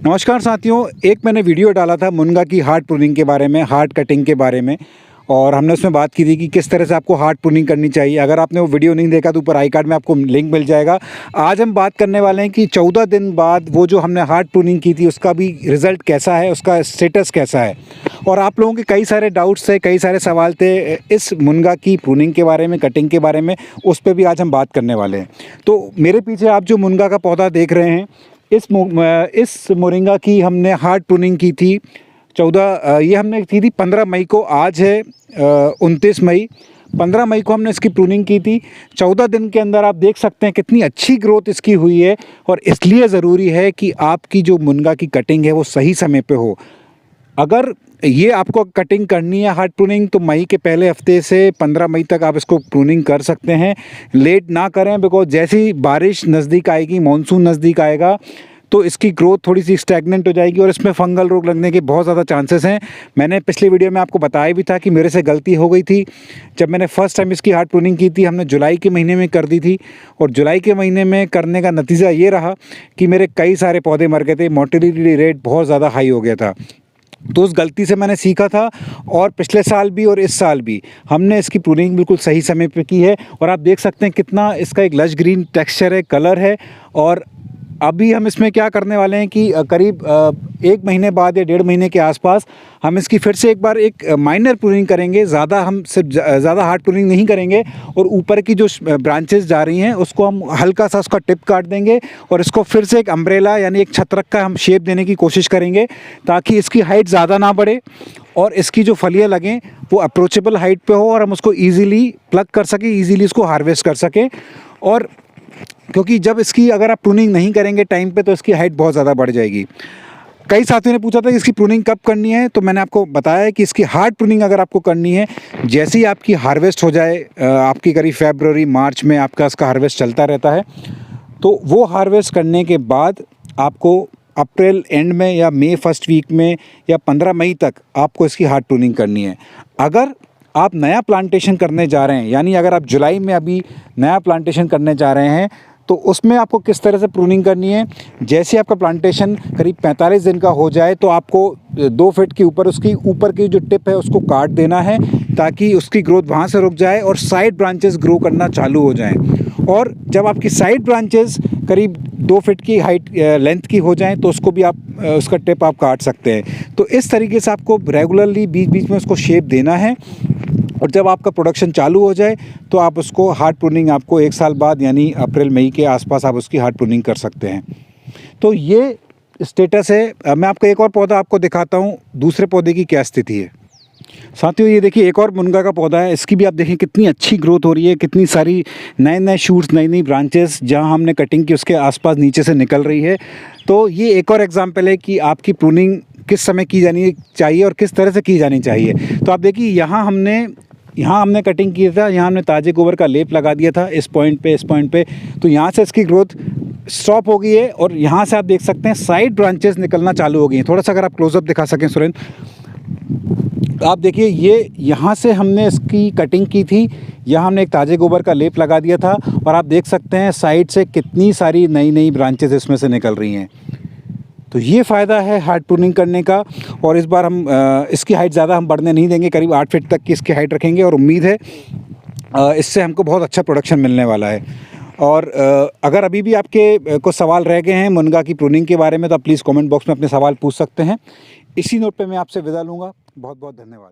नमस्कार साथियों, एक मैंने वीडियो डाला था मुनगा की हार्ड प्रूनिंग के बारे में, हार्ड कटिंग के बारे में, और हमने उसमें बात की थी कि किस तरह से आपको हार्ड प्रूनिंग करनी चाहिए। अगर आपने वो वीडियो नहीं देखा तो ऊपर आई कार्ड में आपको लिंक मिल जाएगा। आज हम बात करने वाले हैं कि 14 दिन बाद वो जो हमने हार्ड प्रूनिंग की थी उसका भी रिज़ल्ट कैसा है, उसका स्टेटस कैसा है। और आप लोगों के कई सारे डाउट्स थे, कई सारे सवाल थे इस मुनगा की प्रूनिंग के बारे में, कटिंग के बारे में, उस पर भी आज हम बात करने वाले हैं। तो मेरे पीछे आप जो मुनगा का पौधा देख रहे हैं, इस मोरिंगा की हमने हार्ड प्रूनिंग की थी 14 ये हमने की थी 15 मई को। आज है 29 मई। 15 मई को हमने इसकी प्रूनिंग की थी। 14 दिन के अंदर आप देख सकते हैं कितनी अच्छी ग्रोथ इसकी हुई है। और इसलिए ज़रूरी है कि आपकी जो मुनगा की कटिंग है वो सही समय पे हो। अगर ये आपको कटिंग करनी है हार्ड प्रूनिंग, तो मई के पहले हफ्ते से 15 मई तक आप इसको प्रूनिंग कर सकते हैं। लेट ना करें, बिकॉज जैसे ही बारिश नज़दीक आएगी, मानसून नज़दीक आएगा, तो इसकी ग्रोथ थोड़ी सी स्टैग्नेंट हो जाएगी और इसमें फंगल रोग लगने के बहुत ज़्यादा चांसेस हैं। मैंने पिछले वीडियो में आपको बताया भी था कि मेरे से गलती हो गई थी। जब मैंने फ़र्स्ट टाइम इसकी हार्ड प्रूनिंग की थी, हमने जुलाई के महीने में कर दी थी, और जुलाई के महीने में करने का नतीजा ये रहा कि मेरे कई सारे पौधे मर गए थे। मोर्टेलिटी रेट बहुत ज़्यादा हाई हो गया था। तो उस गलती से मैंने सीखा था, और पिछले साल भी और इस साल भी हमने इसकी प्रूनिंग बिल्कुल सही समय पे की है। और आप देख सकते हैं कितना इसका एक लश ग्रीन टेक्सचर है, कलर है। और अभी हम इसमें क्या करने वाले हैं कि करीब 1 महीने बाद या 1.5 महीने के आसपास हम इसकी फिर से एक बार एक माइनर प्रूनिंग करेंगे। ज़्यादा हम सिर्फ ज़्यादा हार्ड प्रूनिंग नहीं करेंगे, और ऊपर की जो ब्रांचेस जा रही हैं उसको हम हल्का सा उसका टिप काट देंगे, और इसको फिर से एक अम्ब्रेला यानी एक छत्रक का हम शेप देने की कोशिश करेंगे, ताकि इसकी हाइट ज़्यादा ना बढ़े और इसकी जो फलियाँ लगें वो अप्रोचेबल हाइट पे हो, और हम उसको ईज़िली प्लग कर सकें, ईज़िली इसको हार्वेस्ट कर सकें। और क्योंकि जब इसकी अगर आप प्रूनिंग नहीं करेंगे टाइम पे, तो इसकी हाइट बहुत ज़्यादा बढ़ जाएगी। कई साथियों ने पूछा था कि इसकी प्रूनिंग कब करनी है, तो मैंने आपको बताया कि इसकी हार्ड प्रूनिंग अगर आपको करनी है, जैसे ही आपकी हार्वेस्ट हो जाए, आपकी करीब फरवरी मार्च में आपका इसका हार्वेस्ट चलता रहता है, तो वो हार्वेस्ट करने के बाद आपको अप्रैल एंड में या मई फर्स्ट वीक में या 15 मई तक आपको इसकी हार्ड प्रूनिंग करनी है। अगर आप नया प्लांटेशन करने जा रहे हैं, यानी अगर आप जुलाई में अभी नया प्लांटेशन करने जा रहे हैं, तो उसमें आपको किस तरह से प्रूनिंग करनी है। जैसे आपका प्लांटेशन करीब 45 दिन का हो जाए, तो आपको 2 फीट के ऊपर उसकी ऊपर की जो टिप है उसको काट देना है, ताकि उसकी ग्रोथ वहाँ से रुक जाए और साइड ब्रांचेस ग्रो करना चालू हो जाएं। और जब आपकी साइड ब्रांचेस करीब 2 फीट की हाइट लेंथ की हो जाएं, तो उसको भी आप उसका टिप आप काट सकते हैं। तो इस तरीके से आपको रेगुलरली बीच बीच में उसको शेप देना है, और जब आपका प्रोडक्शन चालू हो जाए तो आप उसको हार्ड प्रूनिंग आपको 1 साल बाद यानी अप्रैल मई के आसपास आप उसकी हार्ड प्रूनिंग कर सकते हैं। तो ये स्टेटस है। मैं आपको एक और पौधा आपको दिखाता हूँ, दूसरे पौधे की क्या स्थिति है। साथियों, ये देखिए एक और मुनगा का पौधा है। इसकी भी आप देखें कितनी अच्छी ग्रोथ हो रही है, कितनी सारी नए नए शूट्स, नई नई ब्रांचेस जहाँ हमने कटिंग की उसके आसपास नीचे से निकल रही है। तो ये एक और एग्जाम्पल है कि आपकी प्रूनिंग किस समय की जानी चाहिए और किस तरह से की जानी चाहिए। तो आप देखिए यहाँ हमने कटिंग किया था, यहाँ हमने ताज़े गोबर का लेप लगा दिया था इस पॉइंट पे। तो यहाँ से इसकी ग्रोथ स्टॉप हो गई है, और यहाँ से आप देख सकते हैं साइड ब्रांचेस निकलना चालू हो गई हैं। थोड़ा सा अगर आप क्लोजअप दिखा सकें सुरेंद्र, आप देखिए ये यहाँ से हमने इसकी कटिंग की थी, यहाँ हमने एक ताज़े गोबर का लेप लगा दिया था, और आप देख सकते हैं साइड से कितनी सारी नई नई ब्रांचेस इसमें से निकल रही हैं। तो ये फ़ायदा है हार्ड प्रूनिंग करने का। और इस बार हम इसकी हाइट ज़्यादा हम बढ़ने नहीं देंगे, करीब 8 फीट तक की इसकी हाइट रखेंगे, और उम्मीद है इससे हमको बहुत अच्छा प्रोडक्शन मिलने वाला है। और अगर अभी भी आपके कुछ सवाल रह गए हैं मुनगा की प्रूनिंग के बारे में, तो आप प्लीज़ कमेंट बॉक्स में अपने सवाल पूछ सकते हैं। इसी नोट पे मैं आपसे विदा लूँगा। बहुत बहुत धन्यवाद।